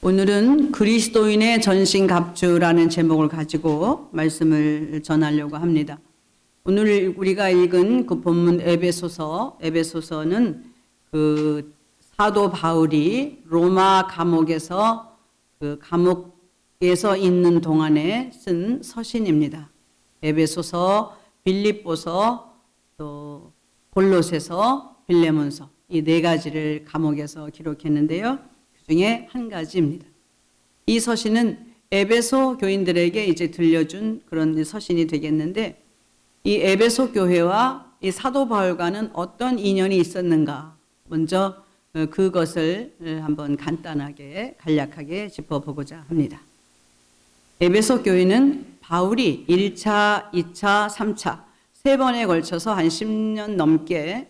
오늘은 그리스도인의 전신갑주라는 제목을 가지고 말씀을 전하려고 합니다. 오늘 우리가 읽은 그 본문 에베소서는 그 사도 바울이 로마 감옥에서 있는 동안에 쓴 서신입니다. 에베소서, 빌립보서, 또 골로새서, 빌레몬서 이 네 가지를 감옥에서 기록했는데요. 중에 한 가지입니다. 이 서신은 에베소 교인들에게 이제 들려준 그런 서신이 되겠는데, 이 에베소 교회와 이 사도 바울과는 어떤 인연이 있었는가, 먼저 그것을 한번 간단하게 간략하게 짚어보고자 합니다. 에베소 교회는 바울이 1차, 2차, 3차 세 번에 걸쳐서 한 10년 넘게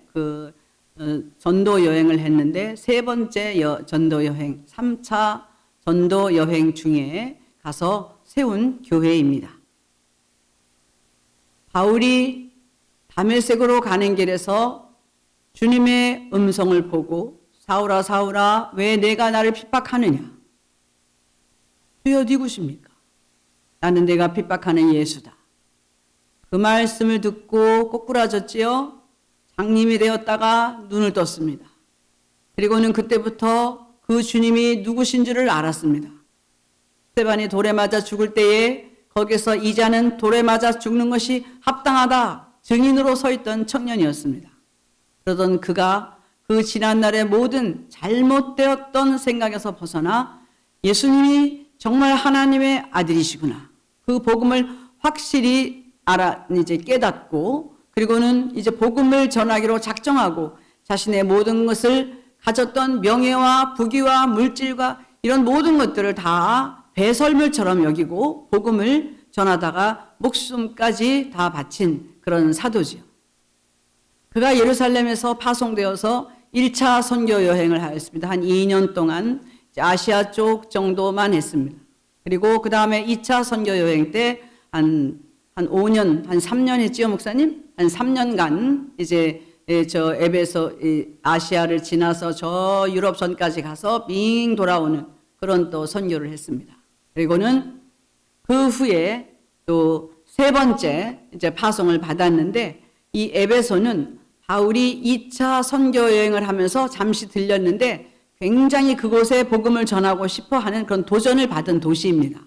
전도 여행을 했는데, 세 번째 전도 여행, 3차 전도 여행 중에 가서 세운 교회입니다. 바울이 다메섹으로 가는 길에서 주님의 음성을 보고 사울아 사울아 왜 내가 나를 핍박하느냐, 주여 누구십니까? 나는 내가 핍박하는 예수다. 그 말씀을 듣고 꼬꾸라졌지요. 장님이 되었다가 눈을 떴습니다. 그리고는 그때부터 그 주님이 누구신 줄을 알았습니다. 스데반이 돌에 맞아 죽을 때에 거기서 이 자는 돌에 맞아 죽는 것이 합당하다 증인으로 서 있던 청년이었습니다. 그러던 그가 그 지난날의 모든 잘못되었던 생각에서 벗어나 예수님이 정말 하나님의 아들이시구나, 그 복음을 확실히 이제 깨닫고, 그리고는 이제 복음을 전하기로 작정하고 자신의 모든 것을 가졌던 명예와 부귀와 물질과 이런 모든 것들을 다 배설물처럼 여기고 복음을 전하다가 목숨까지 다 바친 그런 사도지요. 그가 예루살렘에서 파송되어서 1차 선교 여행을 하였습니다. 한 2년 동안 아시아 쪽 정도만 했습니다. 그리고 그 다음에 2차 선교 여행 때 한 5년, 한 3년 했지요, 목사님? 한 3년간 이제 저 에베소 아시아를 지나서 저 유럽선까지 가서 빙 돌아오는 그런 또 선교를 했습니다. 그리고는 그 후에 또 세 번째 이제 파송을 받았는데, 이 에베소는 바울이 2차 선교 여행을 하면서 잠시 들렸는데 굉장히 그곳에 복음을 전하고 싶어 하는 그런 도전을 받은 도시입니다.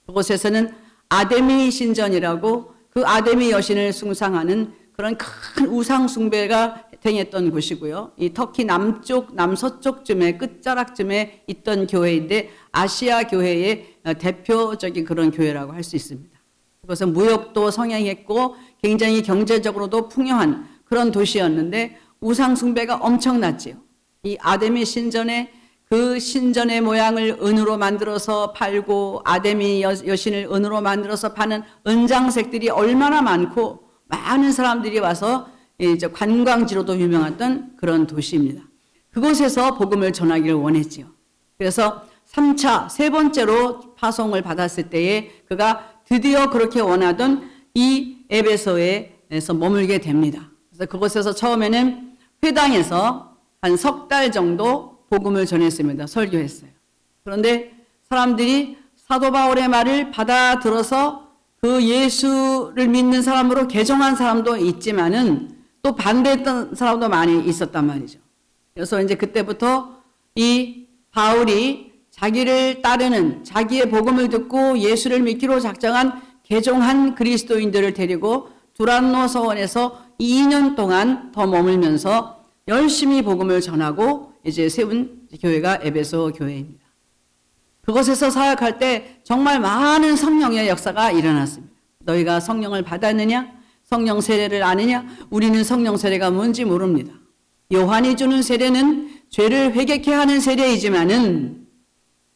그곳에서는 아데미 신전이라고 그 아데미 여신을 숭상하는 그런 큰 우상 숭배가 행했던 곳이고요. 이 터키 남서쪽쯤에 끝자락쯤에 있던 교회인데 아시아 교회의 대표적인 그런 교회라고 할 수 있습니다. 그것은 무역도 성행했고 굉장히 경제적으로도 풍요한 그런 도시였는데 우상 숭배가 엄청났지요. 이 아데미 신전에 그 신전의 모양을 은으로 만들어서 팔고 아데미 여신을 은으로 만들어서 파는 은장색들이 얼마나 많고 많은 사람들이 와서 이제 관광지로도 유명했던 그런 도시입니다. 그곳에서 복음을 전하기를 원했지요. 그래서 3차 세 번째로 파송을 받았을 때에 그가 드디어 그렇게 원하던 이 에베소에서 머물게 됩니다. 그래서 그곳에서 처음에는 회당에서 한 석 달 정도 복음을 전했습니다. 설교했어요. 그런데 사람들이 사도 바울의 말을 받아들어서 그 예수를 믿는 사람으로 개종한 사람도 있지만은 또 반대했던 사람도 많이 있었단 말이죠. 그래서 이제 그때부터 이 바울이 자기를 따르는, 자기의 복음을 듣고 예수를 믿기로 작정한 개종한 그리스도인들을 데리고 두란노 서원에서 2년 동안 더 머물면서 열심히 복음을 전하고 이제 세운 교회가 에베소 교회입니다. 그곳에서 사역할 때 정말 많은 성령의 역사가 일어났습니다. 너희가 성령을 받았느냐? 성령 세례를 아느냐? 우리는 성령 세례가 뭔지 모릅니다. 요한이 주는 세례는 죄를 회개케 하는 세례이지만은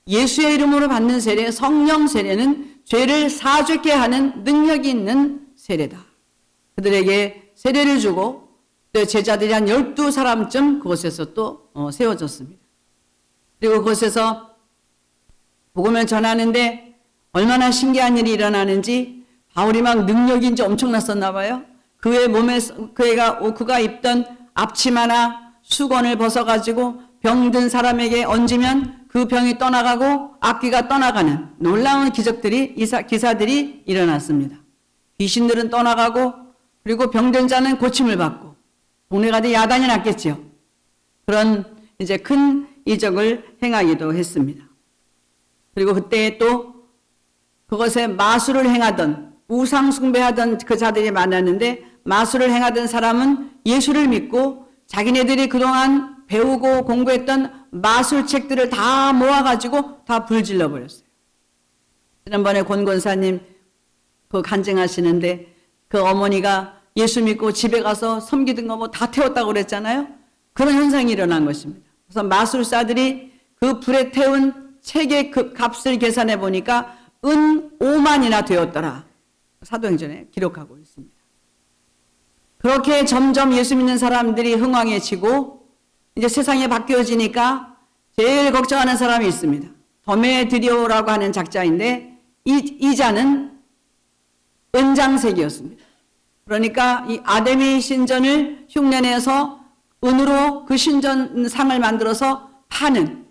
예수의 이름으로 받는 세례, 성령 세례는 죄를 사죄케 하는 능력이 있는 세례다. 그들에게 세례를 주고 또 제자들이 한 12사람쯤 그곳에서 또 세워졌습니다. 그리고 그곳에서 복음을 전하는데 얼마나 신기한 일이 일어나는지, 바울이 막 능력인지 엄청났었나 봐요. 그의 몸에 그가 입던 앞치마나 수건을 벗어가지고 병든 사람에게 얹으면 그 병이 떠나가고 악귀가 떠나가는 놀라운 기사들이 일어났습니다. 귀신들은 떠나가고 그리고 병든 자는 고침을 받고 동네가 다 야단이 났겠죠. 그런 이제 큰 이적을 행하기도 했습니다. 그리고 그때 또 그것에 마술을 행하던 우상 숭배하던 그 자들이 많았는데 마술을 행하던 사람은 예수를 믿고 자기네들이 그동안 배우고 공부했던 마술책들을 다 모아가지고 다 불질러 버렸어요. 지난번에 권권사님 그 간증하시는데 그 어머니가 예수 믿고 집에 가서 섬기던 거 뭐 다 태웠다고 그랬잖아요. 그런 현상이 일어난 것입니다. 그래서 마술사들이 그 불에 태운 책의 그 값을 계산해 보니까 은 5만이나 되었더라. 사도행전에 기록하고 있습니다. 그렇게 점점 예수 믿는 사람들이 흥왕해지고 이제 세상이 바뀌어지니까 제일 걱정하는 사람이 있습니다. 더메드리오라고 하는 작자인데 이 자는 은장색이었습니다. 그러니까 이 아데미 신전을 흉내내서 은으로 그 신전상을 만들어서 파는,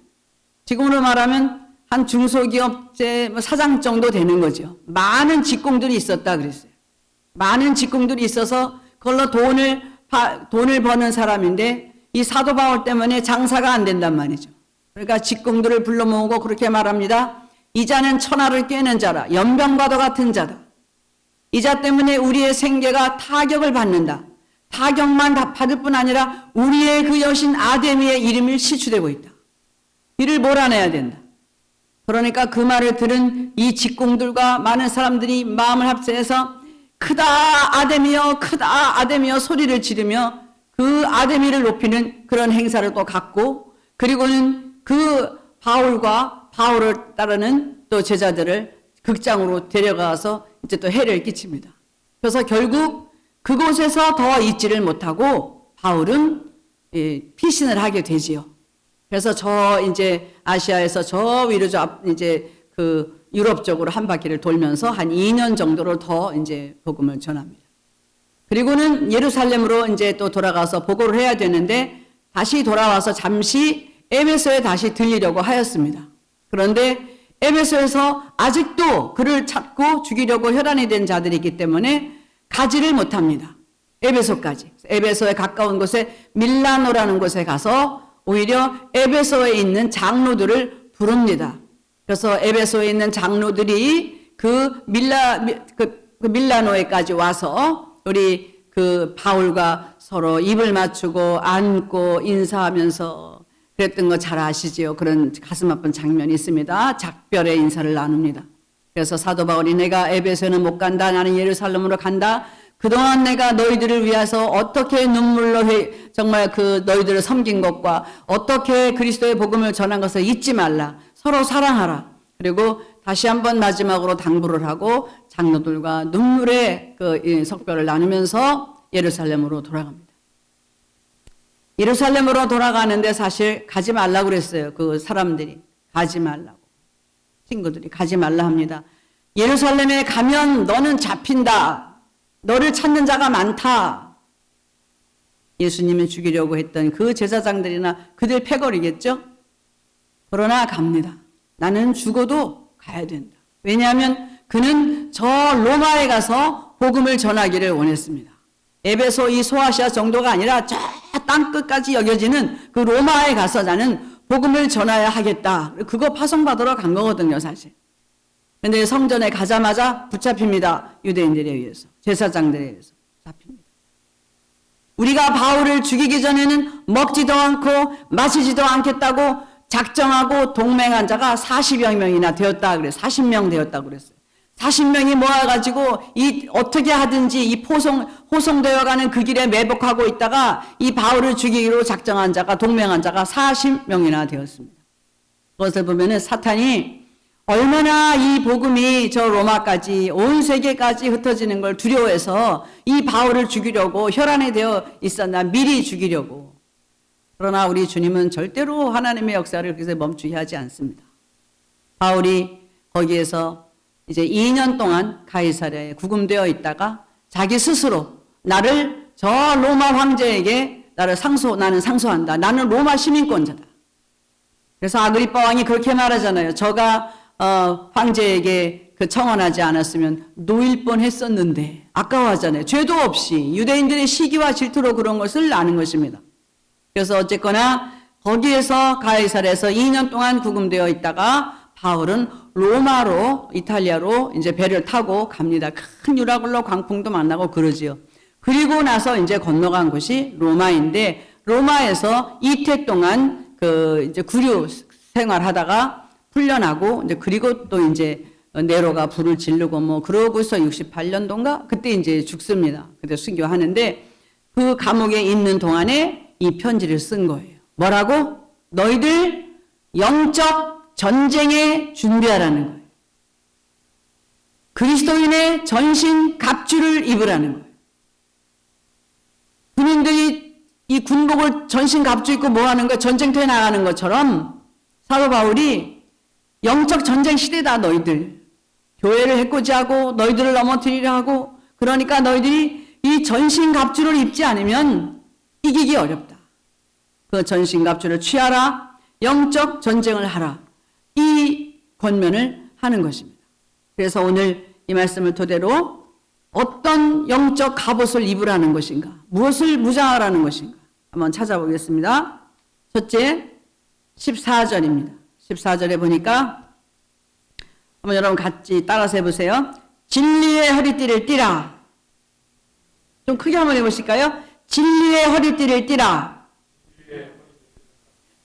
지금으로 말하면 한 중소기업체 사장 정도 되는 거죠. 많은 직공들이 있었다 그랬어요. 많은 직공들이 있어서 그걸로 돈을 버는 사람인데 이 사도 바울 때문에 장사가 안 된단 말이죠. 그러니까 직공들을 불러 모으고 그렇게 말합니다. 이 자는 천하를 꿰는 자라, 연병과도 같은 자다. 이 자 때문에 우리의 생계가 타격을 받는다. 타격만 받을 뿐 아니라 우리의 그 여신 아데미의 이름이 시추되고 있다. 이를 몰아내야 된다. 그러니까 그 말을 들은 이 직공들과 많은 사람들이 마음을 합세해서 크다 아데미여 크다 아데미여 소리를 지르며 그 아데미를 높이는 그런 행사를 또 갖고, 그리고는 그 바울과 바울을 따르는 또 제자들을 극장으로 데려가서 이제 또 해를 끼칩니다. 그래서 결국 그곳에서 더 있지를 못하고 바울은 피신을 하게 되지요. 그래서 저 이제 아시아에서 저 위로 이제 그 유럽 쪽으로 한 바퀴를 돌면서 한 2년 정도를 더 이제 복음을 전합니다. 그리고는 예루살렘으로 이제 또 돌아가서 보고를 해야 되는데 다시 돌아와서 잠시 에베소에 다시 들리려고 하였습니다. 그런데 에베소에서 아직도 그를 찾고 죽이려고 혈안이 된 자들이 있기 때문에 가지를 못합니다. 에베소까지. 에베소에 가까운 곳에 밀라노라는 곳에 가서 오히려 에베소에 있는 장로들을 부릅니다. 그래서 에베소에 있는 장로들이 그 밀라노에까지 와서 우리 그 바울과 서로 입을 맞추고 안고 인사하면서 그랬던 거 잘 아시지요? 그런 가슴 아픈 장면이 있습니다. 작별의 인사를 나눕니다. 그래서 사도 바울이 내가 에베소는 못 간다. 나는 예루살렘으로 간다. 그동안 내가 너희들을 위해서 어떻게 눈물로 정말 그 너희들을 섬긴 것과 어떻게 그리스도의 복음을 전한 것을 잊지 말라. 서로 사랑하라. 그리고 다시 한번 마지막으로 당부를 하고 장로들과 눈물의 그 석별을 나누면서 예루살렘으로 돌아갑니다. 예루살렘으로 돌아가는데 사실 가지 말라고 그랬어요. 그 사람들이 가지 말라고. 친구들이 가지 말라 합니다. 예루살렘에 가면 너는 잡힌다. 너를 찾는 자가 많다. 예수님을 죽이려고 했던 그 제사장들이나 그들 패거리겠죠? 그러나 갑니다. 나는 죽어도 가야 된다. 왜냐하면 그는 저 로마에 가서 복음을 전하기를 원했습니다. 에베소 이 소아시아 정도가 아니라 저 땅끝까지 여겨지는 그 로마에 가서 나는 복음을 전해야 하겠다. 그거 파송받으러 간 거거든요, 사실. 근데 성전에 가자마자 붙잡힙니다. 유대인들에 의해서, 제사장들에 의해서 잡힙니다. 우리가 바울을 죽이기 전에는 먹지도 않고 마시지도 않겠다고 작정하고 동맹한 자가 40여 명이나 되었다 그래요. 40명 되었다고 그랬어요. 40명이 모아가지고 어떻게 하든지 이 호송되어가는 그 길에 매복하고 있다가 이 바울을 죽이기로 작정한 자가, 동맹한 자가 40명이나 되었습니다. 그것을 보면은 사탄이 얼마나 이 복음이 저 로마까지 온 세계까지 흩어지는 걸 두려워해서 이 바울을 죽이려고 혈안이 되어 있었나, 미리 죽이려고. 그러나 우리 주님은 절대로 하나님의 역사를 거기서 멈추게 하지 않습니다. 바울이 거기에서 이제 2년 동안 가이사랴에 구금되어 있다가 자기 스스로 나를 저 로마 황제에게 나는 상소한다. 나는 로마 시민권자다. 그래서 아그리빠 왕이 그렇게 말하잖아요. 저가 황제에게 그 청원하지 않았으면 놓일 뻔했었는데 아까워하잖아요. 죄도 없이 유대인들의 시기와 질투로 그런 것을 아는 것입니다. 그래서 어쨌거나 거기에서 가이사랴에서 2년 동안 구금되어 있다가 바울은 로마로 이탈리아로 이제 배를 타고 갑니다. 큰 유라굴로 광풍도 만나고 그러지요. 그리고 나서 이제 건너간 곳이 로마인데 로마에서 이태 동안 그 이제 구류 생활하다가 풀려나고 이제 그리고 또 이제 네로가 불을 지르고 뭐 그러고서 68년도인가 그때 이제 죽습니다. 그때 순교하는데 그 감옥에 있는 동안에 이 편지를 쓴 거예요. 뭐라고? 너희들 영적 전쟁에 준비하라는 거예요. 그리스도인의 전신 갑주를 입으라는 거예요. 군인들이 이 군복을 전신 갑주 입고 뭐 하는 거예요? 전쟁터에 나가는 것처럼 사도 바울이 영적 전쟁 시대다 너희들. 교회를 해코지하고 너희들을 넘어뜨리려 하고 그러니까 너희들이 이 전신 갑주를 입지 않으면 이기기 어렵다. 그 전신 갑주를 취하라. 영적 전쟁을 하라. 이 권면을 하는 것입니다. 그래서 오늘 이 말씀을 토대로 어떤 영적 갑옷을 입으라는 것인가? 무엇을 무장하라는 것인가? 한번 찾아보겠습니다. 첫째, 14절입니다. 14절에 보니까 한번 여러분 같이 따라서 해보세요. 진리의 허리띠를 띠라. 좀 크게 한번 해보실까요? 진리의 허리띠를 띠라.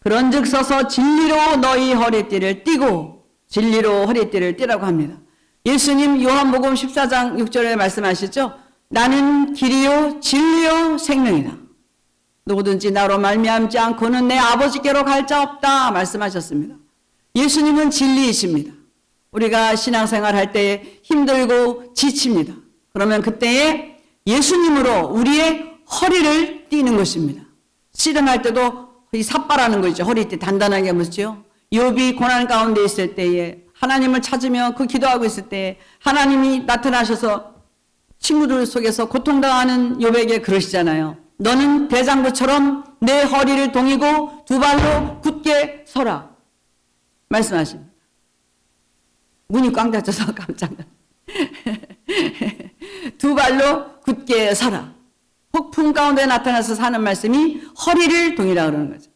그런즉 서서 진리로 너희 허리띠를 띠고 진리로 허리띠를 띠라고 합니다. 예수님 요한복음 14장 6절에 말씀하시죠. 나는 길이요 진리요 생명이다. 누구든지 나로 말미암지 않고는 내 아버지께로 갈 자 없다 말씀하셨습니다. 예수님은 진리이십니다. 우리가 신앙생활 할 때 힘들고 지칩니다. 그러면 그때에 예수님으로 우리의 허리를 띠는 것입니다. 씨름할 때도 이 삿바라는 거 있죠. 허리띠 단단하게 묶죠. 욥이 고난 가운데 있을 때에 하나님을 찾으며 그 기도하고 있을 때에 하나님이 나타나셔서 친구들 속에서 고통당하는 욥에게 그러시잖아요. 너는 대장부처럼 내 허리를 동이고 두 발로 굳게 서라. 말씀하십니다. 문이 꽝 닫혀서 깜짝 놀랐어요. 두 발로 굳게 서라. 폭풍 가운데 나타나서 사는 말씀이 허리를 동이라 그러는 거죠.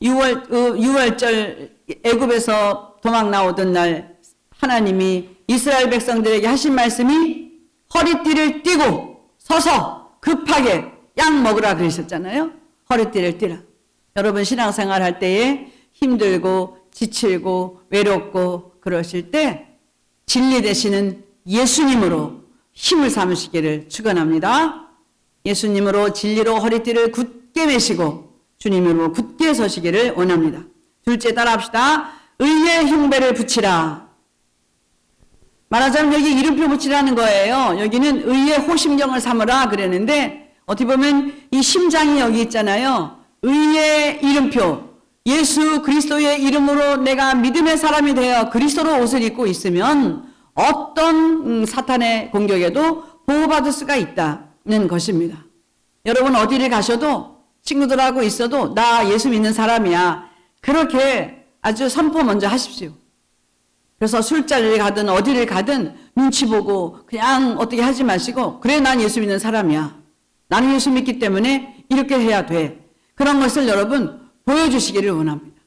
6월절 애굽에서 도망 나오던 날 하나님이 이스라엘 백성들에게 하신 말씀이 허리띠를 띠고 서서 급하게 약 먹으라 그러셨잖아요. 허리띠를 띠라. 여러분 신앙생활 할 때에 힘들고 지치고 외롭고 그러실 때 진리 되시는 예수님으로 힘을 삼으시기를 축원합니다. 예수님으로 진리로 허리띠를 굳게 매시고 주님으로 굳게 서시기를 원합니다. 둘째 따라합시다. 의의 흉배를 붙이라. 말하자면 여기 이름표 붙이라는 거예요. 여기는 의의 호심경을 삼으라 그랬는데 어떻게 보면 이 심장이 여기 있잖아요. 의의 이름표. 예수 그리스도의 이름으로 내가 믿음의 사람이 되어 그리스도로 옷을 입고 있으면 어떤 사탄의 공격에도 보호받을 수가 있다는 것입니다. 여러분 어디를 가셔도 친구들하고 있어도 나 예수 믿는 사람이야. 그렇게 아주 선포 먼저 하십시오. 그래서 술자리를 가든 어디를 가든 눈치 보고 그냥 어떻게 하지 마시고 그래 난 예수 믿는 사람이야. 나는 예수 믿기 때문에 이렇게 해야 돼. 그런 것을 여러분 보여주시기를 원합니다.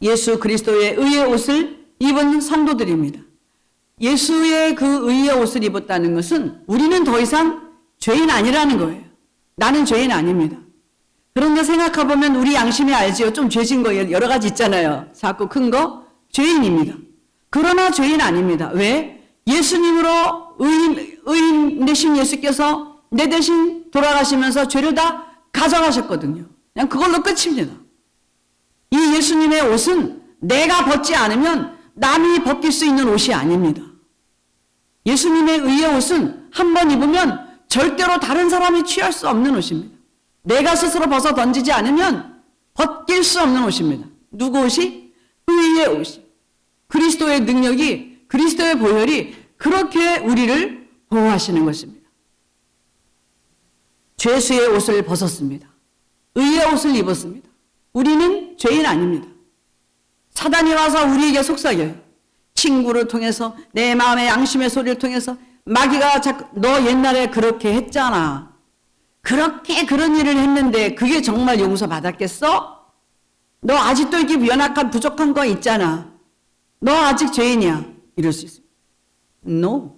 예수 그리스도의 의의 옷을 입은 성도들입니다. 예수의 그 의의 옷을 입었다는 것은 우리는 더 이상 죄인 아니라는 거예요. 나는 죄인 아닙니다. 그런데 생각해보면 우리 양심이 알지요. 좀 죄진 거 여러 가지 있잖아요. 작고 큰 거 죄인입니다. 그러나 죄인 아닙니다. 왜? 예수님으로 의인 되신 예수께서 내 대신 돌아가시면서 죄를 다 가져가셨거든요. 그냥 그걸로 끝입니다. 이 예수님의 옷은 내가 벗지 않으면 남이 벗길 수 있는 옷이 아닙니다. 예수님의 의의 옷은 한 번 입으면 절대로 다른 사람이 취할 수 없는 옷입니다. 내가 스스로 벗어 던지지 않으면 벗길 수 없는 옷입니다. 누구 옷이? 의의 옷이. 그리스도의 능력이, 그리스도의 보혈이 그렇게 우리를 보호하시는 것입니다. 죄수의 옷을 벗었습니다. 의의 옷을 입었습니다. 우리는 죄인 아닙니다. 사단이 와서 우리에게 속삭여요. 친구를 통해서, 내 마음의 양심의 소리를 통해서 마귀가 자꾸 너 옛날에 그렇게 했잖아. 그렇게 그런 일을 했는데 그게 정말 용서받았겠어? 너 아직도 이렇게 연약한 부족한 거 있잖아. 너 아직 죄인이야. 이럴 수 있습니다. No.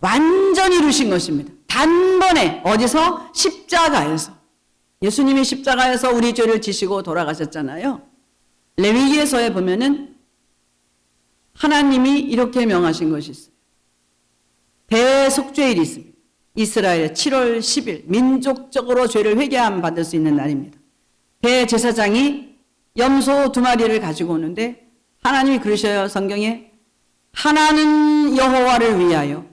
완전히 이루신 것입니다. 단번에 어디서? 십자가에서. 예수님이 십자가에서 우리 죄를 지시고 돌아가셨잖아요. 레위기에서에 보면은 하나님이 이렇게 명하신 것이 있어요. 대속죄일이 있습니다. 이스라엘 7월 10일 민족적으로 죄를 회개함 받을 수 있는 날입니다. 대제사장이 염소 2마리를 가지고 오는데 하나님이 그러셔요. 성경에 하나는 여호와를 위하여,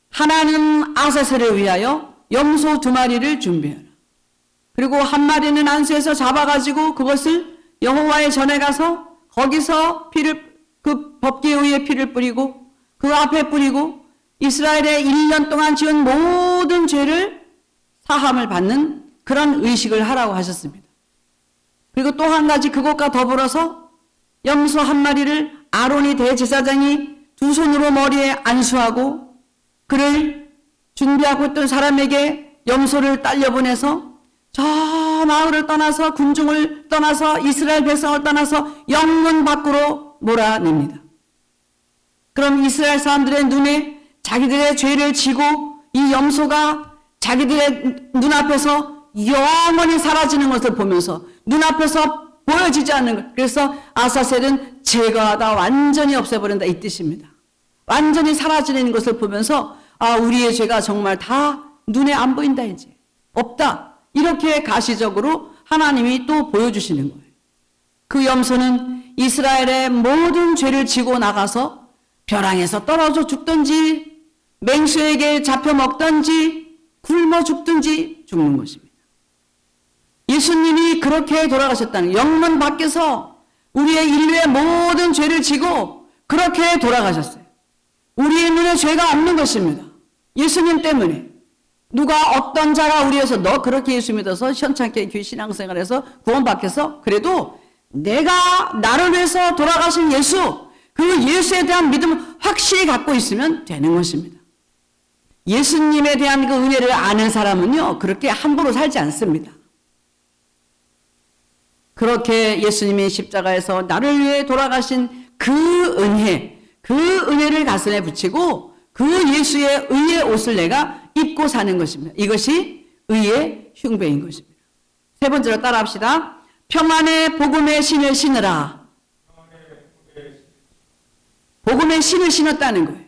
하나는 아사셀을 위하여 염소 2마리를 준비하라. 그리고 1마리는 안수해서 잡아가지고 그것을 여호와의 전에 가서 거기서 피를, 그 법궤 위에 피를 뿌리고 그 앞에 뿌리고 이스라엘의 1년 동안 지은 모든 죄를 사함을 받는 그런 의식을 하라고 하셨습니다. 그리고 또 한 가지 그것과 더불어서 염소 1마리를 아론이 대제사장이 2 손으로 머리에 안수하고 그를 준비하고 있던 사람에게 염소를 딸려보내서 저 마을을 떠나서 군중을 떠나서 이스라엘 백성을 떠나서 영문 밖으로 몰아냅니다. 그럼 이스라엘 사람들의 눈에 자기들의 죄를 지고 이 염소가 자기들의 눈앞에서 영원히 사라지는 것을 보면서 눈앞에서 보여지지 않는 것. 그래서 아사셀은 제거하다 완전히 없애버린다 이 뜻입니다. 완전히 사라지는 것을 보면서 우리의 죄가 정말 다 눈에 안 보인다 이제. 없다. 이렇게 가시적으로 하나님이 또 보여주시는 거예요. 그 염소는 이스라엘의 모든 죄를 지고 나가서 벼랑에서 떨어져 죽든지 맹수에게 잡혀 먹든지 굶어 죽든지 죽는 것입니다. 예수님이 그렇게 돌아가셨다는 영문 밖에서 우리의 인류의 모든 죄를 지고 그렇게 돌아가셨어요. 우리의 눈에 죄가 없는 것입니다. 예수님 때문에. 누가 어떤 자가 우리에서 너 그렇게 예수 믿어서 현찮게 신앙생활해서 구원받겠어? 그래도 내가 나를 위해서 돌아가신 예수, 그 예수에 대한 믿음을 확실히 갖고 있으면 되는 것입니다. 예수님에 대한 그 은혜를 아는 사람은요 그렇게 함부로 살지 않습니다. 그렇게 예수님이 십자가에서 나를 위해 돌아가신 그 은혜, 그 은혜를 가슴에 붙이고 그 예수의 의의 옷을 내가 입고 사는 것입니다. 이것이 의의 흉배인 것입니다. 세 번째로 따라합시다. 평안의 복음의 신을 신으라. 복음의 신을 신었다는 거예요.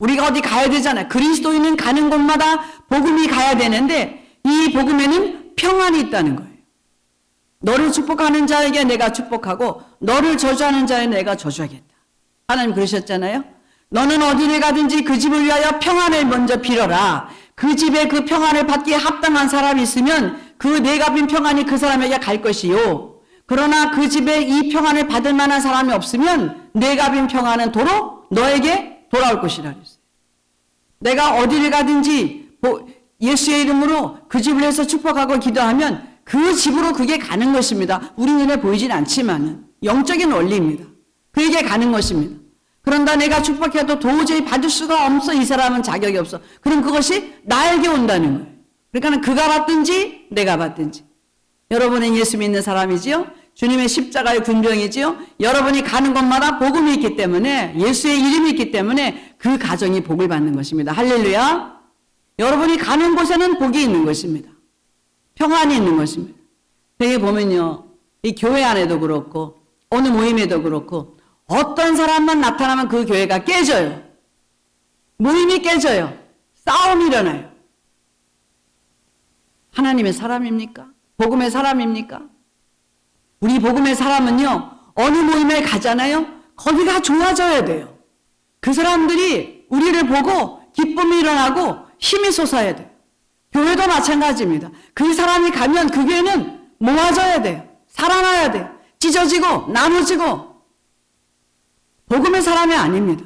우리가 어디 가야 되잖아요. 그리스도인은 가는 곳마다 복음이 가야 되는데 이 복음에는 평안이 있다는 거예요. 너를 축복하는 자에게 내가 축복하고 너를 저주하는 자에게 내가 저주하겠다. 하나님 그러셨잖아요. 너는 어디를 가든지 그 집을 위하여 평안을 먼저 빌어라. 그 집에 그 평안을 받기에 합당한 사람이 있으면 그 내가 빈 평안이 그 사람에게 갈 것이요. 그러나 그 집에 이 평안을 받을 만한 사람이 없으면 내가 빈 평안은 도로 너에게 돌아올 것이라 그랬어요. 내가 어디를 가든지 예수의 이름으로 그 집을 위해서 축복하고 기도하면 그 집으로 그게 가는 것입니다. 우리 눈에 보이진 않지만은 영적인 원리입니다. 그에게 가는 것입니다. 그런다 내가 축복해도 도저히 받을 수가 없어. 이 사람은 자격이 없어. 그럼 그것이 나에게 온다는 거예요. 그러니까 그가 받든지 내가 받든지. 여러분은 예수 믿는 사람이지요. 주님의 십자가의 군병이지요. 여러분이 가는 곳마다 복음이 있기 때문에 예수의 이름이 있기 때문에 그 가정이 복을 받는 것입니다. 할렐루야. 여러분이 가는 곳에는 복이 있는 것입니다. 평안이 있는 것입니다. 여기 보면요. 이 교회 안에도 그렇고 어느 모임에도 그렇고 어떤 사람만 나타나면 그 교회가 깨져요. 모임이 깨져요. 싸움이 일어나요. 하나님의 사람입니까? 복음의 사람입니까? 우리 복음의 사람은요. 어느 모임에 가잖아요. 거기가 좋아져야 돼요. 그 사람들이 우리를 보고 기쁨이 일어나고 힘이 솟아야 돼요. 교회도 마찬가지입니다. 그 사람이 가면 그 교회는 모아져야 돼요. 살아나야 돼요. 찢어지고 나눠지고. 복음의 사람이 아닙니다.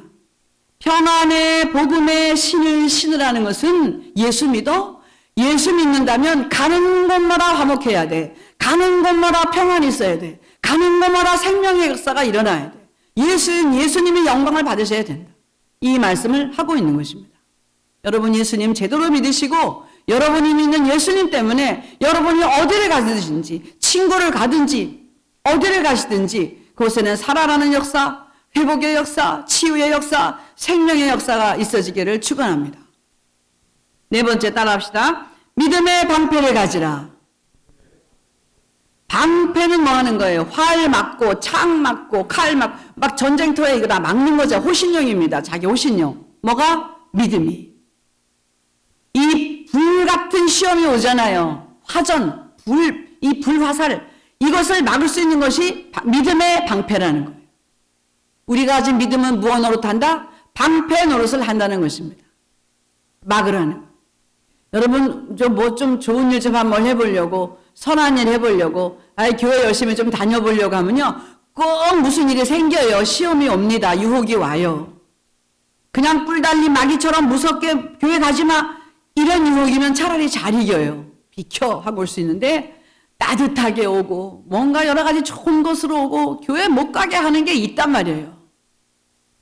평안의 복음의 신을 신으라는 것은 예수 믿어? 예수 믿는다면 가는 곳마다 화목해야 돼. 가는 곳마다 평안이 있어야 돼. 가는 곳마다 생명의 역사가 일어나야 돼. 예수님의 영광을 받으셔야 된다. 이 말씀을 하고 있는 것입니다. 여러분 예수님 제대로 믿으시고 여러분이 믿는 예수님 때문에 여러분이 어디를 가든지 친구를 가든지 어디를 가시든지 그곳에는 살아나는 역사, 회복의 역사, 치유의 역사, 생명의 역사가 있어지기를 축원합니다. 네 번째 따라합시다. 믿음의 방패를 가지라. 방패는 뭐 하는 거예요? 활 맞고 창 맞고 칼 막 전쟁터에 이거 다 막는 거죠. 호신용입니다. 자기 호신용. 뭐가? 믿음이. 이 불 같은 시험이 오잖아요. 화전, 이 불화살 이것을 막을 수 있는 것이 믿음의 방패라는 거예요. 우리가 가진 믿음은 무엇 노릇한다? 방패 노릇을 한다는 것입니다. 막으라는 거예요. 여러분 좀 좋은 일 좀 한번 해보려고 선한 일 해보려고 교회 열심히 좀 다녀보려고 하면요 꼭 무슨 일이 생겨요. 시험이 옵니다. 유혹이 와요. 그냥 뿔 달린 마귀처럼 무섭게 교회 가지마 이런 유혹이면 차라리 잘 이겨요. 비켜 하고 올 수 있는데 따뜻하게 오고 뭔가 여러 가지 좋은 것으로 오고 교회 못 가게 하는 게 있단 말이에요.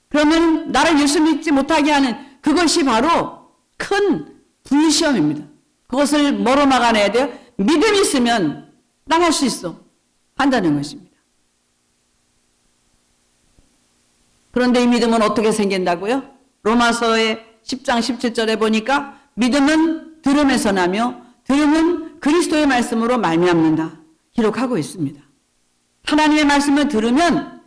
그러면 나를 예수 믿지 못하게 하는 그것이 바로 큰 불시험입니다. 그것을 뭐로 막아내야 돼요? 믿음이 있으면 당할 수 있어. 한다는 것입니다. 그런데 이 믿음은 어떻게 생긴다고요? 로마서의 10장 17절에 보니까 믿음은 들음에서 나며 들음은 그리스도의 말씀으로 말미암는다. 기록하고 있습니다. 하나님의 말씀을 들으면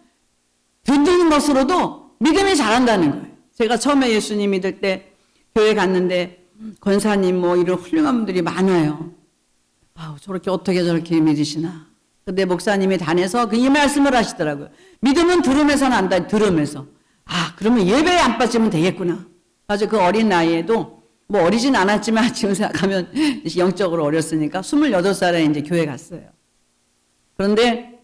듣는 것으로도 믿음이 자란다는 거예요. 제가 처음에 예수님 믿을 때 교회 갔는데 권사님 이런 훌륭한 분들이 많아요. 저렇게 어떻게 저렇게 믿으시나. 근데 목사님이 단에서 이 말씀을 하시더라고요. 믿음은 들음에서 난다. 들음에서. 그러면 예배에 안 빠지면 되겠구나. 아주 그 어린 나이에도 어리진 않았지만 지금 생각하면 영적으로 어렸으니까 28살에 이제 교회 갔어요. 그런데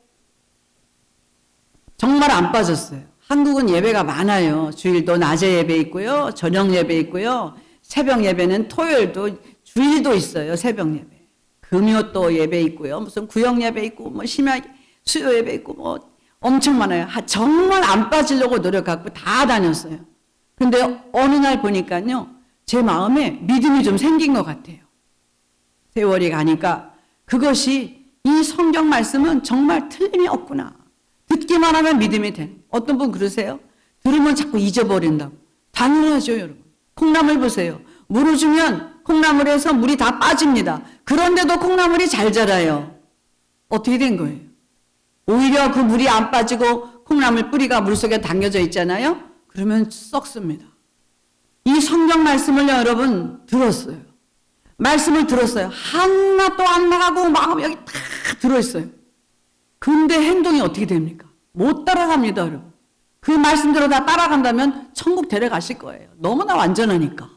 정말 안 빠졌어요. 한국은 예배가 많아요. 주일도 낮에 예배 있고요. 저녁 예배 있고요. 새벽 예배는 토요일도 주일도 있어요. 새벽 예배. 금요 또 예배 있고요. 무슨 구역 예배 있고 심야 수요 예배 있고 엄청 많아요. 정말 안 빠지려고 노력하고 다 다녔어요. 근데 어느 날 보니까요. 제 마음에 믿음이 좀 생긴 것 같아요. 세월이 가니까 그것이 이 성경 말씀은 정말 틀림이 없구나. 듣기만 하면 믿음이 되는. 어떤 분 그러세요? 들으면 자꾸 잊어버린다고. 당연하죠, 여러분. 콩나물 보세요. 물을 주면 콩나물에서 물이 다 빠집니다. 그런데도 콩나물이 잘 자라요. 어떻게 된 거예요? 오히려 그 물이 안 빠지고 콩나물 뿌리가 물속에 담겨져 있잖아요. 그러면 썩습니다. 이 성경 말씀을 여러분 들었어요. 말씀을 들었어요. 하나도 안 나가고 마음 여기 다 들어있어요. 근데 행동이 어떻게 됩니까? 못 따라갑니다, 여러분. 그 말씀대로 다 따라간다면 천국 데려가실 거예요. 너무나 완전하니까.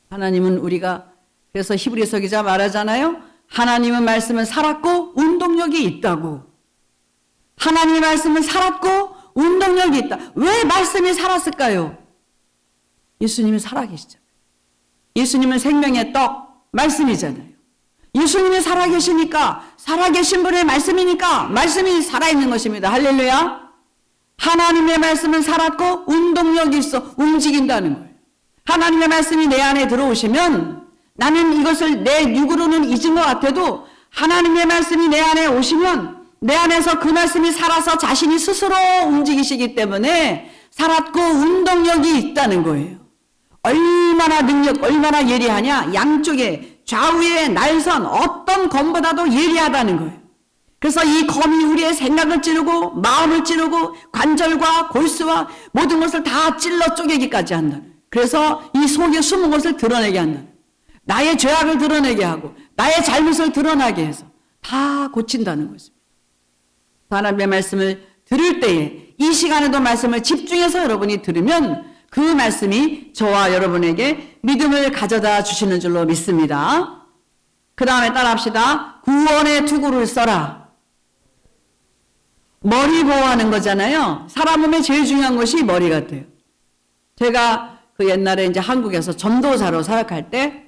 하나님은 우리가 그래서 히브리서 기자 말하잖아요. 하나님은 말씀은 살았고 운동력이 있다고. 하나님의 말씀은 살았고 운동력이 있다. 왜 말씀이 살았을까요? 예수님은 살아계시잖아요. 예수님은 생명의 떡, 말씀이잖아요. 예수님이 살아계시니까, 살아계신 분의 말씀이니까, 말씀이 살아있는 것입니다. 할렐루야. 하나님의 말씀은 살았고, 운동력이 있어, 움직인다는 거예요. 하나님의 말씀이 내 안에 들어오시면, 나는 이것을 내 육으로는 잊은 것 같아도, 하나님의 말씀이 내 안에 오시면, 내 안에서 그 말씀이 살아서 자신이 스스로 움직이시기 때문에, 살았고, 운동력이 있다는 거예요. 얼마나 능력, 얼마나 예리하냐? 양쪽에 좌우에 날선 어떤 검보다도 예리하다는 거예요. 그래서 이 검이 우리의 생각을 찌르고 마음을 찌르고 관절과 골수와 모든 것을 다 찔러 쪼개기까지 한다는 거예요. 그래서 이 속에 숨은 것을 드러내게 한다는 거예요. 나의 죄악을 드러내게 하고 나의 잘못을 드러나게 해서 다 고친다는 것입니다. 하나님의 말씀을 들을 때에 이 시간에도 말씀을 집중해서 여러분이 들으면 그 말씀이 저와 여러분에게 믿음을 가져다 주시는 줄로 믿습니다. 그 다음에 따라합시다. 구원의 투구를 써라. 머리 보호하는 거잖아요. 사람 몸에 제일 중요한 것이 머리 같아요. 제가 그 옛날에 이제 한국에서 전도사로 사역할 때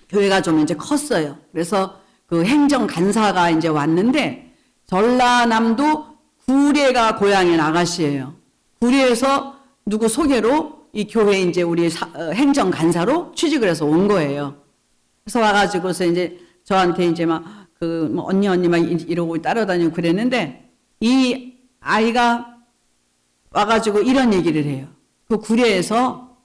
교회가 좀 이제 컸어요. 그래서 그 행정 간사가 이제 왔는데 전라남도 구례가 고향인 아가씨예요. 구례에서 누구 소개로 이 교회 이제 우리 행정 간사로 취직을 해서 온 거예요. 그래서 와가지고서 이제 저한테 이제 막 뭐 언니 막 이러고 따라다니고 그랬는데 이 아이가 와가지고 이런 얘기를 해요. 그 구례에서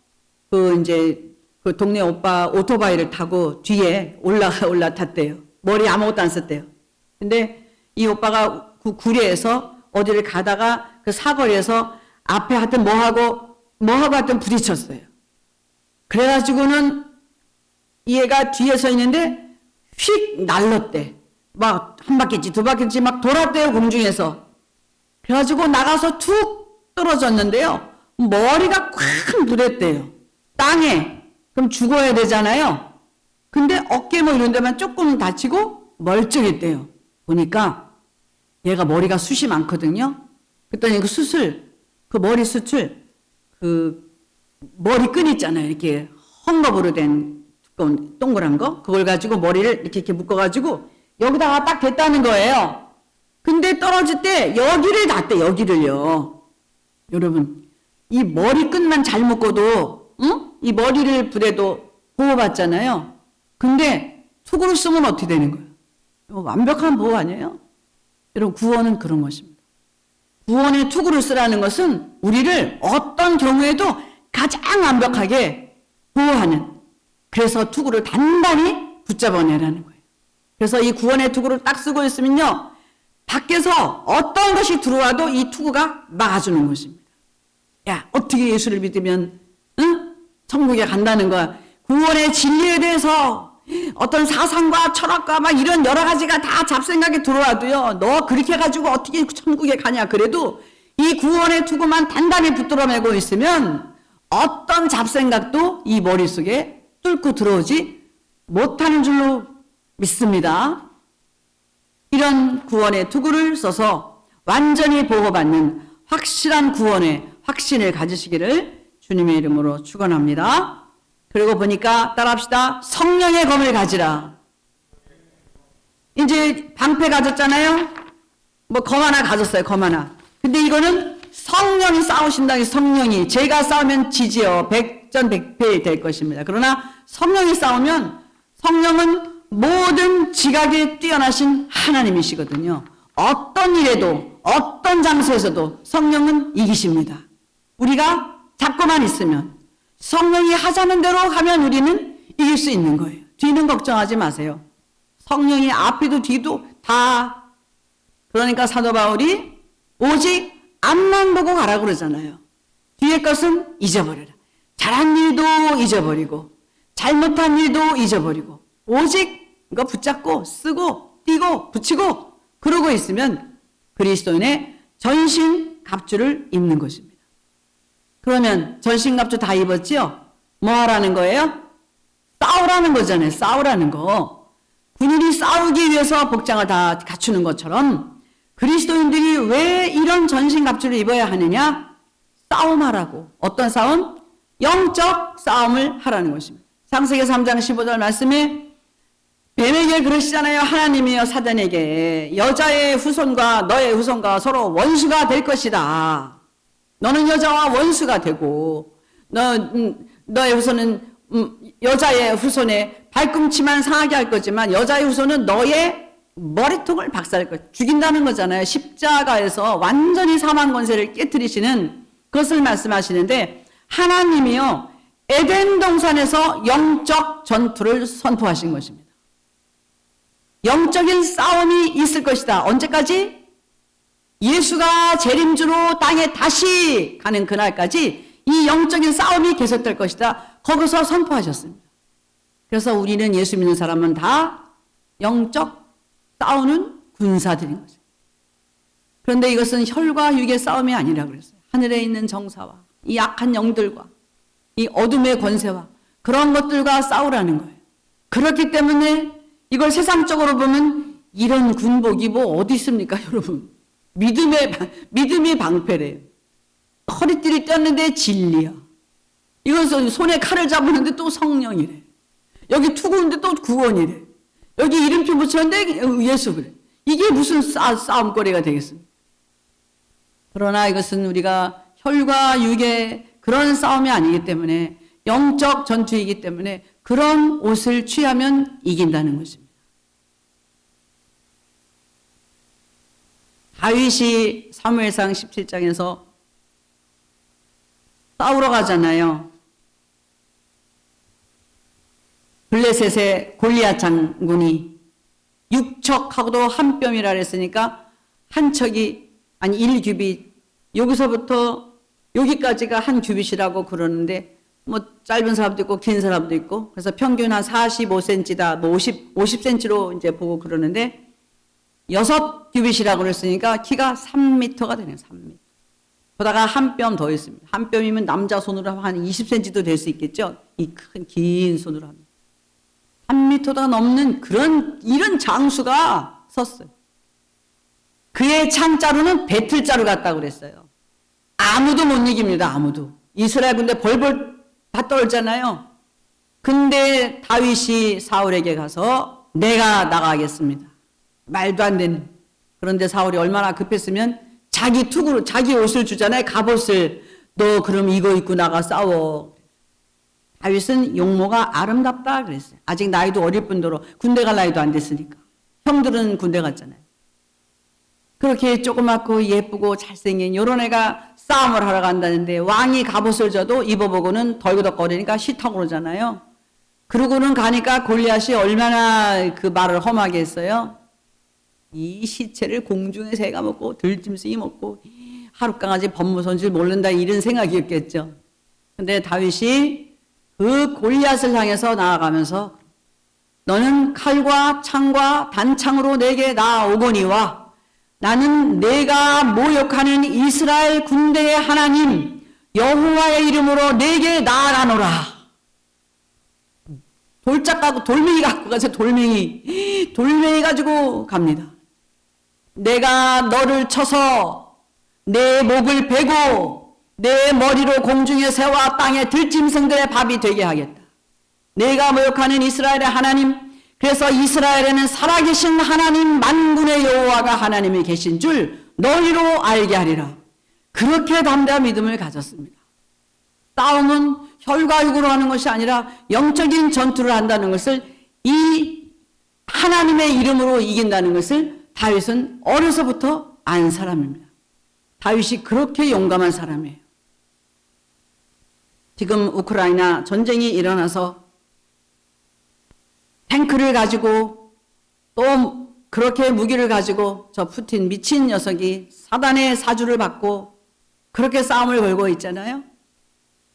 그 이제 그 동네 오빠 오토바이를 타고 뒤에 올라탔대요. 머리 아무것도 안 썼대요. 근데 이 오빠가 그 구례에서 어디를 가다가 그 사거리에서 앞에 하여튼 뭐하고 하여튼 부딪혔어요. 그래가지고는 얘가 뒤에 서 있는데 휙 날랐대. 막 한 바퀴지 두 바퀴지 막 돌았대요, 공중에서. 그래가지고 나가서 툭 떨어졌는데요. 머리가 콱 부랬대요. 땅에. 그럼 죽어야 되잖아요. 근데 어깨 뭐 이런 데만 조금 다치고 멀쩡했대요. 보니까 얘가 머리가 숱이 많거든요. 그랬더니 그 머리 숱을 그 머리끈 있잖아요. 이렇게 헝겊으로 된 두꺼운 동그란 거. 그걸 가지고 머리를 이렇게 묶어가지고 여기다가 딱 댔다는 거예요. 근데 떨어질 때 여기를 닿대, 여기를요. 여러분, 이 머리끈만 잘 묶어도, 응? 이 머리를 부대도 보호받잖아요. 근데 투구를 쓰면 어떻게 되는 거예요? 이거 완벽한 보호 아니에요? 여러분, 구원은 그런 것입니다. 구원의 투구를 쓰라는 것은 우리를 어떤 경우에도 가장 완벽하게 보호하는, 그래서 투구를 단단히 붙잡아내라는 거예요. 그래서 이 구원의 투구를 딱 쓰고 있으면요, 밖에서 어떤 것이 들어와도 이 투구가 막아주는 것입니다. 야, 어떻게 예수를 믿으면 응? 천국에 간다는 거야. 구원의 진리에 대해서 어떤 사상과 철학과 막 이런 여러 가지가 다 잡생각이 들어와도요, 너 그렇게 해가지고 어떻게 천국에 가냐. 그래도 이 구원의 투구만 단단히 붙들어매고 있으면 어떤 잡생각도 이 머릿속에 뚫고 들어오지 못하는 줄로 믿습니다. 이런 구원의 투구를 써서 완전히 보호받는 확실한 구원의 확신을 가지시기를 주님의 이름으로 축원합니다. 그리고 보니까 따라합시다. 성령의 검을 가지라. 이제 방패 가졌잖아요. 뭐 검 하나 가졌어요. 검 하나. 근데 이거는 성령이 싸우신다니. 성령이 제가 싸우면 지지요. 백전백패 될 것입니다. 그러나 성령이 싸우면 성령은 모든 지각에 뛰어나신 하나님이시거든요. 어떤 일에도 어떤 장소에서도 성령은 이기십니다. 우리가 잡고만 있으면 성령이 하자는 대로 하면 우리는 이길 수 있는 거예요. 뒤는 걱정하지 마세요. 성령이 앞에도 뒤도 다. 그러니까 사도 바울이 오직 앞만 보고 가라고 그러잖아요. 뒤의 것은 잊어버려라. 잘한 일도 잊어버리고 잘못한 일도 잊어버리고 오직 이거 붙잡고 쓰고 띄고 붙이고 그러고 있으면 그리스도인의 전신갑주를 입는 것입니다. 그러면 전신갑주 다 입었지요? 뭐 하라는 거예요? 싸우라는 거잖아요. 싸우라는 거. 군인이 싸우기 위해서 복장을 다 갖추는 것처럼 그리스도인들이 왜 이런 전신갑주를 입어야 하느냐? 싸움하라고. 어떤 싸움? 영적 싸움을 하라는 것입니다. 창세기 3장 15절 말씀에 뱀에게 그러시잖아요. 하나님이여 사단에게 여자의 후손과 너의 후손과 서로 원수가 될 것이다. 너는 여자와 원수가 되고 너의 후손은 여자의 후손의 발꿈치만 상하게 할 거지만 여자의 후손은 너의 머리통을 박살낼 것. 죽인다는 거잖아요. 십자가에서 완전히 사망 권세를 깨뜨리시는 그것을 말씀하시는데 하나님이요 에덴 동산에서 영적 전투를 선포하신 것입니다. 영적인 싸움이 있을 것이다. 언제까지? 예수가 재림주로 땅에 다시 가는 그날까지 이 영적인 싸움이 계속될 것이다. 거기서 선포하셨습니다. 그래서 우리는 예수 믿는 사람은 다 영적 싸우는 군사들인 거죠. 그런데 이것은 혈과 육의 싸움이 아니라 그랬어요. 하늘에 있는 정사와 이 악한 영들과 이 어둠의 권세와 그런 것들과 싸우라는 거예요. 그렇기 때문에 이걸 세상적으로 보면 이런 군복이 뭐 어디 있습니까, 여러분? 믿음의 방패래요. 허리띠를 떴는데 진리야. 이건 손에 칼을 잡았는데 또 성령이래. 여기 투구인데 또 구원이래. 여기 이름표 붙였는데 예수 그래. 이게 무슨 싸움거리가 되겠습니까? 그러나 이것은 우리가 혈과 육의 그런 싸움이 아니기 때문에 영적 전투이기 때문에 그런 옷을 취하면 이긴다는 것입니다. 다윗이 사무엘상 17장에서 싸우러 가잖아요. 블레셋의 골리앗 장군이 6척하고도 한 뼘이라 그랬으니까 한 척이 아니 1규빗 여기서부터 여기까지가 한 규빗이라고 그러는데 뭐 짧은 사람도 있고 긴 사람도 있고 그래서 평균 한 45cm다 뭐 50cm로 이제 보고 그러는데 6규빗이라고 그랬으니까 키가 3m가 되네요. 3m. 보다가 한 뼘 더 있습니다. 한 뼘이면 남자 손으로 하면 한 20cm도 될 수 있겠죠. 이 큰 긴 손으로 하면 3m가 넘는 이런 장수가 섰어요. 그의 창자루는 배틀자루 같다고 그랬어요. 아무도 못 이깁니다. 아무도. 이스라엘 군대 벌벌 다 떨잖아요. 근데 다윗이 사울에게 가서 내가 나가겠습니다. 말도 안 되는. 그런데 사울이 얼마나 급했으면 자기 투구로 자기 옷을 주잖아요. 갑옷을. 너 그럼 이거 입고 나가 싸워. 다윗은 용모가 아름답다 그랬어요. 아직 나이도 어릴 뿐더러 군대 갈 나이도 안 됐으니까. 형들은 군대 갔잖아요. 그렇게 조그맣고 예쁘고 잘생긴 요런 애가 싸움을 하러 간다는데 왕이 갑옷을 줘도 입어보고는 덜그덕거리니까 싫다고 그러잖아요. 그러고는 가니까 골리앗이 얼마나 그 말을 험하게 했어요. 이 시체를 공중에 새가 먹고 들짐승이 먹고 하룻강아지 법무선 줄 모른다 이런 생각이었겠죠. 근데 다윗이 그 골리앗을 향해서 나아가면서 너는 칼과 창과 단창으로 내게 나아오거니와 나는 내가 모욕하는 이스라엘 군대의 하나님 여호와의 이름으로 내게 나아가노라. 돌맹이 갖고 가서 돌멩이 가지고 갑니다. 내가 너를 쳐서 내 목을 베고 내 머리로 공중의 새와 땅의 들짐승들의 밥이 되게 하겠다. 내가 모욕하는 이스라엘의 하나님, 그래서 이스라엘에는 살아계신 하나님 만군의 여호와가 하나님이 계신 줄 너희로 알게 하리라. 그렇게 담대한 믿음을 가졌습니다. 싸움은 혈과 육으로 하는 것이 아니라 영적인 전투를 한다는 것을 이 하나님의 이름으로 이긴다는 것을 다윗은 어려서부터 안 사람입니다. 다윗이 그렇게 용감한 사람이에요. 지금 우크라이나 전쟁이 일어나서 탱크를 가지고 또 그렇게 무기를 가지고 저 푸틴 미친 녀석이 사단의 사주를 받고 그렇게 싸움을 걸고 있잖아요.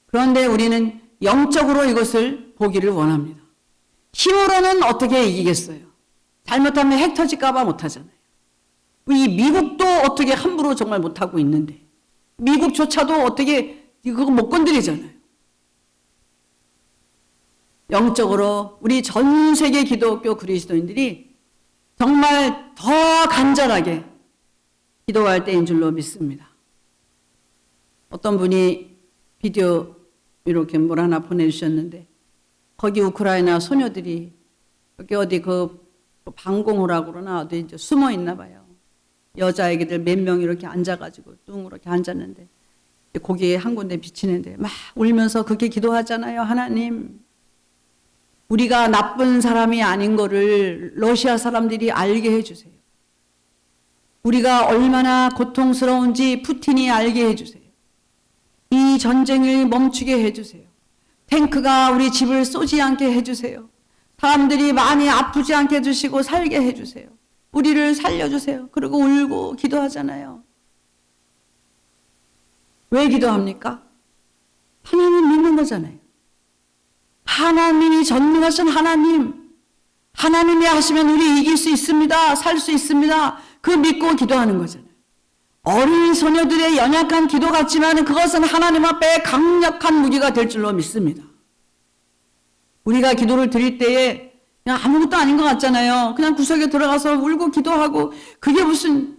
그런데 우리는 영적으로 이것을 보기를 원합니다. 힘으로는 어떻게 이기겠어요? 잘못하면 핵 터질까 봐 못하잖아요. 이 미국도 어떻게 함부로 정말 못하고 있는데 미국조차도 어떻게 그거 못 건드리잖아요. 영적으로 우리 전 세계 기독교 그리스도인들이 정말 더 간절하게 기도할 때인 줄로 믿습니다. 어떤 분이 비디오 이렇게 뭘 하나 보내주셨는데 거기 우크라이나 소녀들이 여기 어디 그 방공호라고 그러나 어디 이제 숨어 있나 봐요. 여자애기들 몇 명 이렇게 앉아가지고 뚱 이렇게 앉았는데 거기에 한 군데 비치는데 막 울면서 그렇게 기도하잖아요. 하나님, 우리가 나쁜 사람이 아닌 거를 러시아 사람들이 알게 해주세요. 우리가 얼마나 고통스러운지 푸틴이 알게 해주세요. 이 전쟁을 멈추게 해주세요. 탱크가 우리 집을 쏘지 않게 해주세요. 사람들이 많이 아프지 않게 해주시고 살게 해주세요. 우리를 살려주세요. 그리고 울고 기도하잖아요. 왜 기도합니까? 하나님 믿는 거잖아요. 하나님이 전능하신 하나님, 하나님이 하시면 우리 이길 수 있습니다. 살 수 있습니다. 그 믿고 기도하는 거잖아요. 어린 소녀들의 연약한 기도 같지만 그것은 하나님 앞에 강력한 무기가 될 줄로 믿습니다. 우리가 기도를 드릴 때에 그냥 아무것도 아닌 것 같잖아요. 그냥 구석에 들어가서 울고 기도하고 그게 무슨,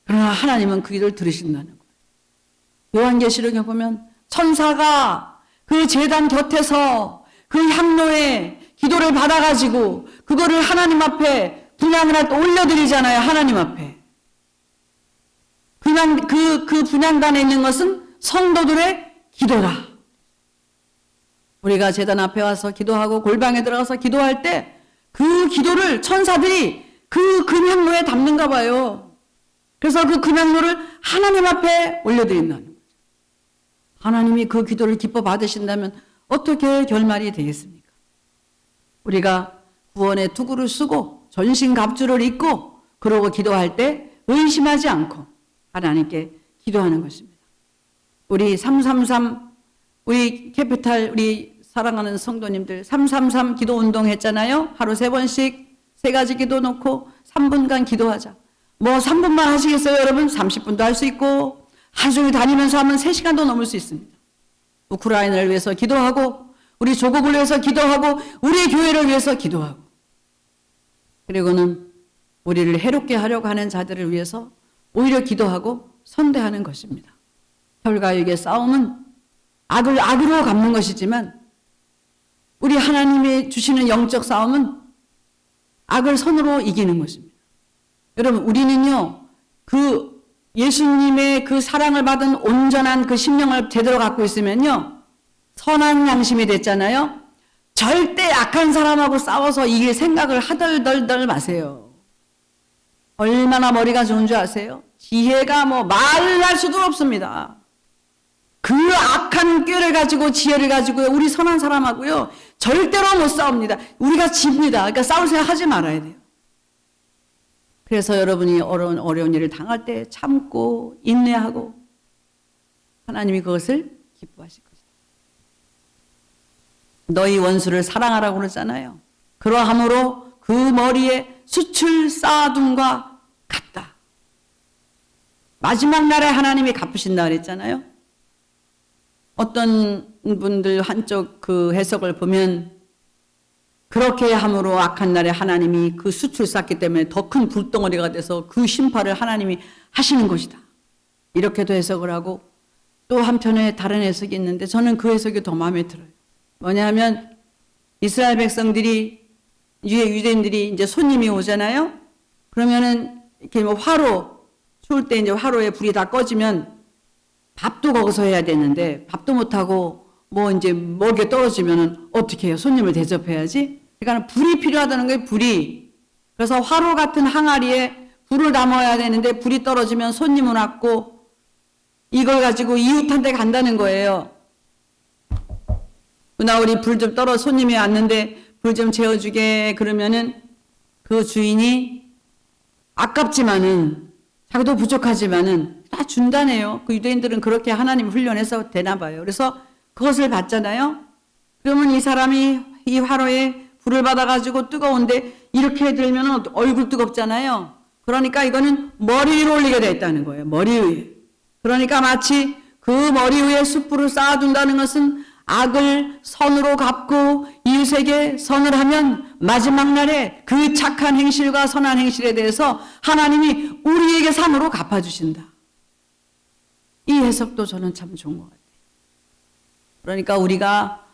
그러나 하나님은 그 기도를 들으신다는 거예요. 요한계시록에 보면 천사가 그 제단 곁에서 그 향로에 기도를 받아가지고 그거를 하나님 앞에 분향을 할 때 올려드리잖아요. 하나님 앞에. 그냥 그 분향단에 있는 것은 성도들의 기도다. 우리가 제단 앞에 와서 기도하고 골방에 들어가서 기도할 때 그 기도를 천사들이 그 금향로에 담는가 봐요. 그래서 그 금향로를 하나님 앞에 올려드린다는 거죠. 하나님이 그 기도를 기뻐 받으신다면 어떻게 결말이 되겠습니까? 우리가 구원의 투구를 쓰고 전신갑주를 입고 그러고 기도할 때 의심하지 않고 하나님께 기도하는 것입니다. 우리 333 우리 캐피탈 우리 사랑하는 성도님들 333 기도 운동 했잖아요. 하루 3번씩 3가지 기도 놓고 3분간 기도하자. 뭐 3분만 하시겠어요 여러분? 30분도 할 수 있고 하루 종일 다니면서 하면 3시간도 넘을 수 있습니다. 우크라이나를 위해서 기도하고 우리 조국을 위해서 기도하고 우리 교회를 위해서 기도하고 그리고는 우리를 해롭게 하려고 하는 자들을 위해서 오히려 기도하고 선대하는 것입니다. 혈과육의 싸움은 악을 악으로 갚는 것이지만 우리 하나님이 주시는 영적 싸움은 악을 선으로 이기는 것입니다. 여러분 우리는요 그 예수님의 그 사랑을 받은 온전한 그 심령을 제대로 갖고 있으면요 선한 양심이 됐잖아요. 절대 악한 사람하고 싸워서 이길 생각을 하덜덜덜 마세요. 얼마나 머리가 좋은 줄 아세요? 지혜가 뭐 말할 수도 없습니다. 그 악한 꾀를 가지고 지혜를 가지고 우리 선한 사람하고요 절대로 못 싸웁니다. 우리가 집니다. 그러니까 싸울 생각 하지 말아야 돼요. 그래서 여러분이 어려운 일을 당할 때 참고 인내하고 하나님이 그것을 기뻐하실 것이다. 너희 원수를 사랑하라고 그러잖아요. 그러함으로 그 머리에 수출 쌓아둠과 같다. 마지막 날에 하나님이 갚으신다 그랬잖아요. 어떤 분들 한쪽 그 해석을 보면 그렇게 함으로 악한 날에 하나님이 그 수출 쌓기 때문에 더 큰 불덩어리가 돼서 그 심판을 하나님이 하시는 것이다. 이렇게도 해석을 하고 또 한편에 다른 해석이 있는데 저는 그 해석이 더 마음에 들어요. 뭐냐면 이스라엘 백성들이 유대인들이 이제 손님이 오잖아요. 그러면은 이렇게 뭐 화로 추울 때 이제 화로에 불이 다 꺼지면 밥도 거기서 해야 되는데 밥도 못하고 뭐 이제 먹게 떨어지면은 어떻게 해요? 손님을 대접해야지. 그러니까 불이 필요하다는 거예요. 불이. 그래서 화로 같은 항아리에 불을 담아야 되는데 불이 떨어지면 손님은 왔고 이걸 가지고 이웃한테 간다는 거예요. 나 우리 불 좀 떨어 손님이 왔는데 불 좀 재워주게 그러면은 그 주인이 아깝지만은 자기도 부족하지만은 다 준다네요. 그 유대인들은 그렇게 하나님 훈련해서 되나 봐요. 그래서 그것을 받잖아요. 그러면 이 사람이 이 화로에 불을 받아가지고 뜨거운데 이렇게 들면 얼굴 뜨겁잖아요. 그러니까 이거는 머리 위로 올리게 돼 있다는 거예요. 머리 위에. 그러니까 마치 그 머리 위에 숯불을 쌓아둔다는 것은 악을 선으로 갚고 이웃에게 선을 하면 마지막 날에 그 착한 행실과 선한 행실에 대해서 하나님이 우리에게 상으로 갚아주신다. 이 해석도 저는 참 좋은 것 같아요. 그러니까 우리가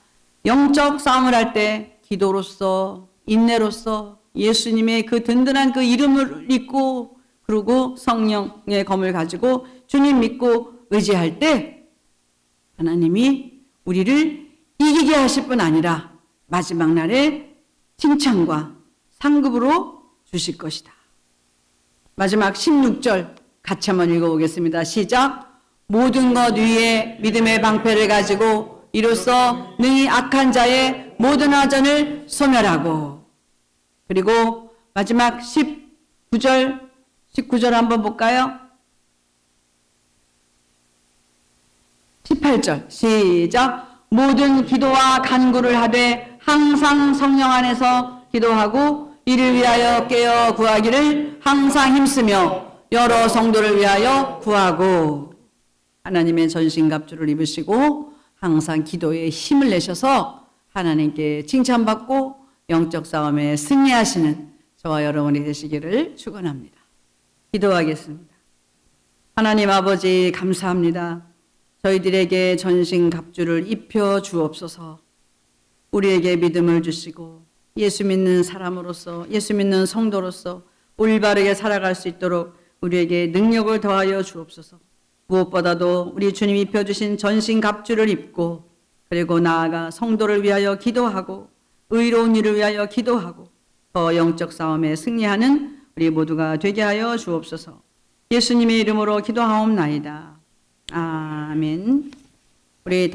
영적 싸움을 할 때 기도로서 인내로서 예수님의 그 든든한 그 이름을 믿고 그리고 성령의 검을 가지고 주님 믿고 의지할 때 하나님이 우리를 이기게 하실 뿐 아니라 마지막 날에 칭찬과 상급으로 주실 것이다. 마지막 16절 같이 한번 읽어보겠습니다. 시작. 모든 것 위에 믿음의 방패를 가지고 이로써 능히 악한 자의 모든 화전을 소멸하고 그리고 마지막 19절 한번 볼까요? 18절 시작. 모든 기도와 간구를 하되 항상 성령 안에서 기도하고 이를 위하여 깨어 구하기를 항상 힘쓰며 여러 성도를 위하여 구하고 하나님의 전신갑주를 입으시고 항상 기도에 힘을 내셔서 하나님께 칭찬받고 영적 싸움에 승리하시는 저와 여러분이 되시기를 축원합니다. 기도하겠습니다. 하나님 아버지 감사합니다. 저희들에게 전신갑주를 입혀 주옵소서. 우리에게 믿음을 주시고 예수 믿는 사람으로서, 예수 믿는 성도로서 올바르게 살아갈 수 있도록 우리에게 능력을 더하여 주옵소서. 무엇보다도 우리 주님이 입혀주신 전신갑주를 입고 그리고 나아가 성도를 위하여 기도하고 의로운 일을 위하여 기도하고 더 영적 싸움에 승리하는 우리 모두가 되게 하여 주옵소서. 예수님의 이름으로 기도하옵나이다. 아멘. 우리